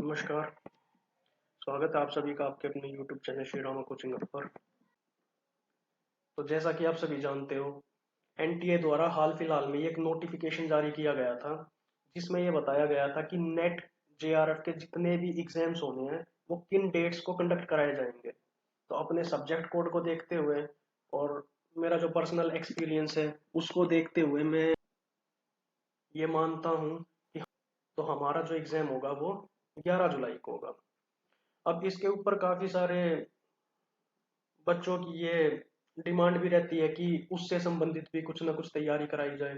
नमस्कार। स्वागत है आप सभी का आपके अपने YouTube channel Shri Rama coaching पर। तो जैसा कि आप सभी जानते हो, एनटीए द्वारा हाल फिलहाल में एक नोटिफिकेशन जारी किया गया था, जिसमें यह बताया गया था कि नेट जेआरएफ के जितने भी एग्जाम्स होने हैं वो किन डेट्स को कंडक्ट कराए जाएंगे। तो अपने सब्जेक्ट कोड को देखते हुए और मेरा जो पर्सनल एक्सपीरियंस है उसको देखते हुए मैं ये मानता हूँ कि तो हमारा जो एग्ज़ाम होगा वो 11 जुलाई को होगा। अब इसके ऊपर काफ़ी सारे बच्चों की ये डिमांड भी रहती है कि उससे संबंधित भी कुछ ना कुछ तैयारी कराई जाए।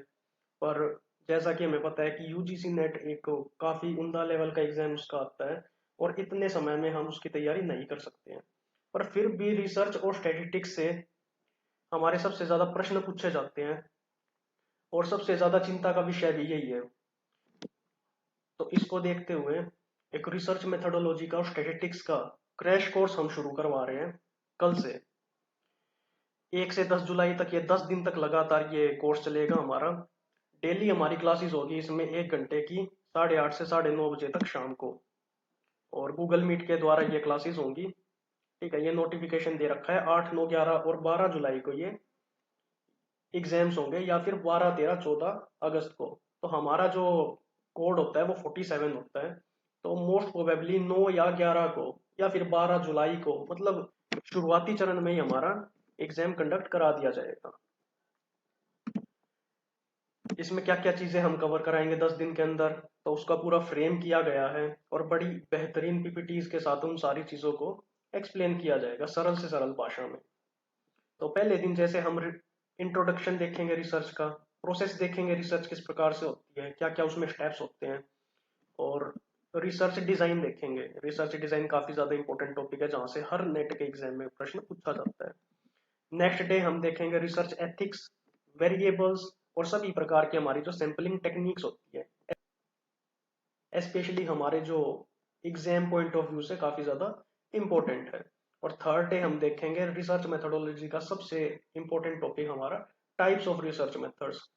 पर जैसा कि हमें पता है कि यूजीसी नेट एक काफ़ी उम्दा लेवल का एग्ज़ाम उसका आता है और इतने समय में हम उसकी तैयारी नहीं कर सकते हैं। पर फिर भी रिसर्च और स्टैटिस्टिक्स से हमारे सबसे ज़्यादा प्रश्न पूछे जाते हैं और सबसे ज़्यादा चिंता का विषय भी यही है। तो इसको देखते हुए एक रिसर्च मेथोडोलॉजी का और स्टैटिस्टिक्स का क्रैश कोर्स हम शुरू करवा रहे हैं कल से। 1 से 10 जुलाई तक, ये 10 दिन तक लगातार ये कोर्स चलेगा हमारा। डेली हमारी क्लासेस होगी इसमें 1 घंटे की, 8:30 से 9:30 बजे तक शाम को, और गूगल मीट के द्वारा ये क्लासेस होंगी। ठीक है, ये नोटिफिकेशन दे रखा है 8, 9, 11 और 12 जुलाई को ये एग्जाम्स होंगे, या फिर 12, 13, 14 अगस्त को। तो हमारा जो कोड होता है वो 47 होता है। तो मोस्ट प्रोबेबली 9 या 11 को या फिर 12 जुलाई को, मतलब शुरुआती चरण में ही हमारा एग्जाम कंडक्ट करा दिया जाएगा। इसमें क्या क्या चीजें हम कवर कराएंगे 10 दिन के अंदर, तो उसका पूरा फ्रेम किया गया है और बड़ी बेहतरीन पीपीटीज के साथ उन सारी चीजों को एक्सप्लेन किया जाएगा सरल से सरल भाषा में। तो पहले दिन जैसे हम इंट्रोडक्शन देखेंगे, रिसर्च का प्रोसेस देखेंगे, रिसर्च किस प्रकार से होती है, क्या क्या उसमें स्टेप्स होते हैं, और रिसर्च डिजाइन देखेंगे। रिसर्च डिजाइन काफी ज्यादा इंपॉर्टेंट टॉपिक है जहाँ से हर नेट के एग्जाम में प्रश्न पूछा जाता है। नेक्स्ट डे हम देखेंगे रिसर्च एथिक्स, वेरिएबल्स और सभी प्रकार की हमारी जो सैम्पलिंग टेक्निक्स होती है, स्पेशली हमारे जो एग्जाम पॉइंट ऑफ व्यू से काफी ज्यादा इंपॉर्टेंट है। और थर्ड डे हम देखेंगे रिसर्च मेथोडोलॉजी का सबसे इंपॉर्टेंट टॉपिक हमारा, टाइप्स ऑफ रिसर्च मेथड्स।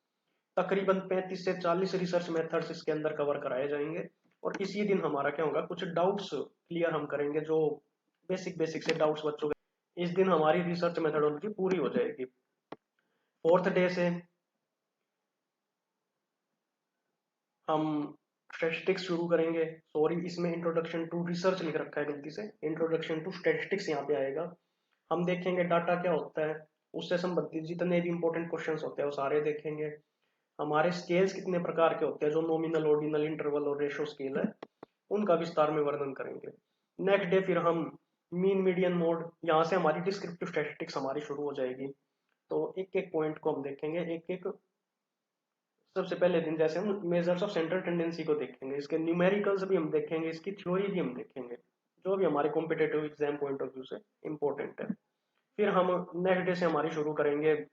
तकरीबन 35 से 40 रिसर्च मेथड्स इसके अंदर कवर कराए जाएंगे। और इसी दिन हमारा क्या होगा, कुछ डाउट्स क्लियर हम करेंगे, जो बेसिक बेसिक से डाउट्स बच्चों के। इस दिन हमारी रिसर्च मेथोडोलॉजी पूरी हो जाएगी। फोर्थ डे से हम स्टैटिस्टिक्स शुरू करेंगे। सॉरी, इसमें इंट्रोडक्शन टू रिसर्च लिख रखा है गलती से, इंट्रोडक्शन टू स्टैटिस्टिक्स यहाँ पे आएगा। हम देखेंगे डाटा क्या होता है, उससे संबंधित जितने भी इंपॉर्टेंट क्वेश्चंस होते हैं वो सारे देखेंगे। हमारे स्केल्स कितने प्रकार के होते हैं, जो नॉमिनल, ऑर्डिनल, इंटरवल और रेशो स्केल है, उनका विस्तार में वर्णन करेंगे। नेक्स्ट डे फिर हम मीन, मीडियन, मोड, यहाँ से हमारी डिस्क्रिप्टिव स्टैटिस्टिक्स हमारी शुरू हो जाएगी। तो एक एक पॉइंट को हम देखेंगे एक एक। सबसे पहले दिन जैसे हम मेजर्स ऑफ सेंट्रल टेंडेंसी को देखेंगे, इसके न्यूमेरिकल्स भी हम देखेंगे, इसकी थ्योरी भी हम देखेंगे, जो भी हमारे competitive exam point of view से इंपॉर्टेंट है। फिर हम नेक्स्ट डे से हमारी शुरू करेंगे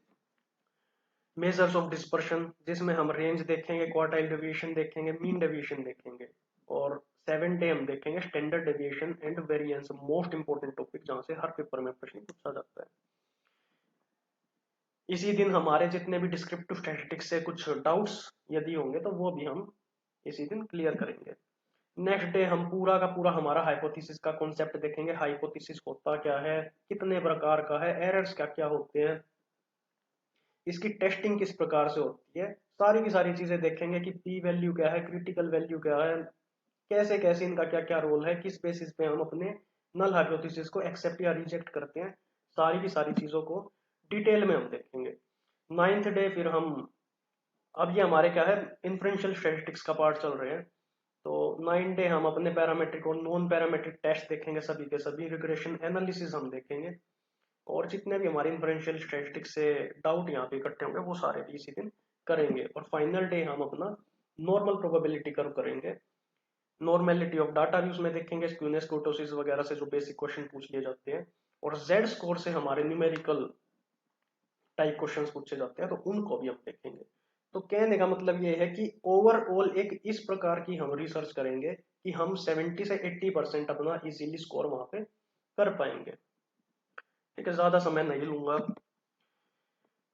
मेजर्स ऑफ डिस्पर्शन, जिसमें हम रेंज देखेंगे, क्वार्टाइल डेविएशन देखेंगे, मीन डेविएशन देखेंगे। और 7 डे हम देखेंगे standard deviation and variance, most important topic जहाँ से हर पेपर में प्रश्न पूछा जाता है। इसी दिन हमारे जितने भी डिस्क्रिप्टिव स्टैटिस्टिक्स से कुछ डाउट्स यदि होंगे तो वो भी हम इसी दिन क्लियर करेंगे। नेक्स्ट डे हम पूरा का पूरा हमारा हाइपोथेसिस का कॉन्सेप्ट देखेंगे। हाइपोथेसिस होता क्या है, कितने प्रकार का है, एरर्स क्या क्या होते हैं, इसकी टेस्टिंग किस प्रकार से होती है, सारी की सारी चीजें देखेंगे कि पी वैल्यू क्या है, क्रिटिकल वैल्यू क्या है, कैसे कैसे इनका क्या क्या रोल है, किस बेसिस पे हम अपने नल हाइपोथेसिस को एक्सेप्ट या रिजेक्ट करते हैं, सारी की सारी चीजों को डिटेल में हम देखेंगे। नाइन्थ डे फिर हम, अब ये हमारे क्या है, इन्फ्रेंशियल स्टैटिस्टिक्स का पार्ट चल रहे हैं। तो 9 डे हम अपने पैरामेट्रिक और नॉन पैरामेट्रिक टेस्ट देखेंगे, सभी के सभी रिग्रेशन एनालिसिस हम देखेंगे, और जितने भी हमारे इन्फ्रेंशियल स्टैटिस्टिक्स से डाउट यहाँ पे इकट्ठे होंगे वो सारे भी इसी दिन करेंगे। और फाइनल डे हम अपना नॉर्मल प्रोबेबिलिटी कर्व करेंगे। नॉर्मेलिटी ऑफ डाटा भी उसमें देखेंगे, स्क्यूनेस, कुर्टोसिस वगैरह से जो बेसिक क्वेश्चन पूछ लिए जाते हैं। और जेड स्कोर से हमारे न्यूमेरिकल टाइप क्वेश्चंस पूछे जाते हैं, तो उनको भी हम देखेंगे। तो कहने का मतलब ये है कि ओवरऑल एक इस प्रकार की हम रिसर्च करेंगे कि हम 70 से 80% अपना इजीली स्कोर वहां पे कर पाएंगे। ठीक है, ज्यादा समय नहीं लूंगा।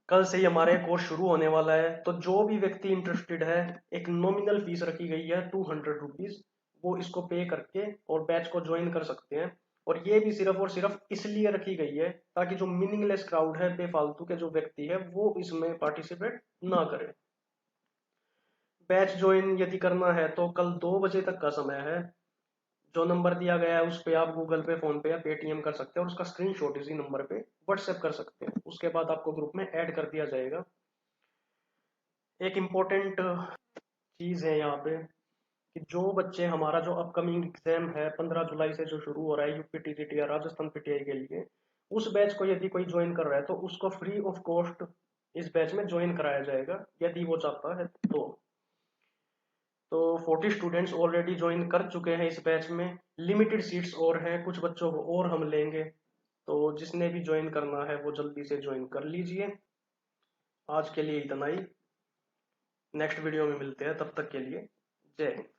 कल से ही हमारे कोर्स शुरू होने वाला है, तो जो भी व्यक्ति इंटरेस्टेड है, एक नॉमिनल फीस रखी गई है 200 रुपीज, वो इसको पे करके और बैच को ज्वाइन कर सकते हैं। और ये भी सिर्फ और सिर्फ इसलिए रखी गई है ताकि जो मीनिंगलेस क्राउड है, बेफालतू के जो व्यक्ति है, वो इसमें पार्टिसिपेट ना करे। बैच ज्वाइन यदि करना है तो कल 2 बजे तक का समय है। जो नंबर दिया गया है उस पे आप गूगल पे, फोन पे या पेटीएम कर सकते हैं और उसका स्क्रीनशॉट इसी नंबर पे व्हाट्सएप कर सकते हैं। उसके बाद आपको ग्रुप में ऐड कर दिया जाएगा। एक इम्पोर्टेंट चीज है यहाँ पे कि जो बच्चे, हमारा जो अपकमिंग एग्जाम है 15 जुलाई से जो शुरू हो रहा है यूपी टीजीटी या राजस्थान पीटीआई के लिए, उस बैच को यदि कोई ज्वाइन कर रहा है तो उसको फ्री ऑफ कॉस्ट इस बैच में ज्वाइन कराया जाएगा यदि वो चाहता है तो 40 स्टूडेंट्स ऑलरेडी ज्वाइन कर चुके हैं इस बैच में। लिमिटेड सीट्स और हैं, कुछ बच्चों को और हम लेंगे। तो जिसने भी ज्वाइन करना है वो जल्दी से ज्वाइन कर लीजिए। आज के लिए इतना ही, नेक्स्ट वीडियो में मिलते हैं, तब तक के लिए जय हिंद।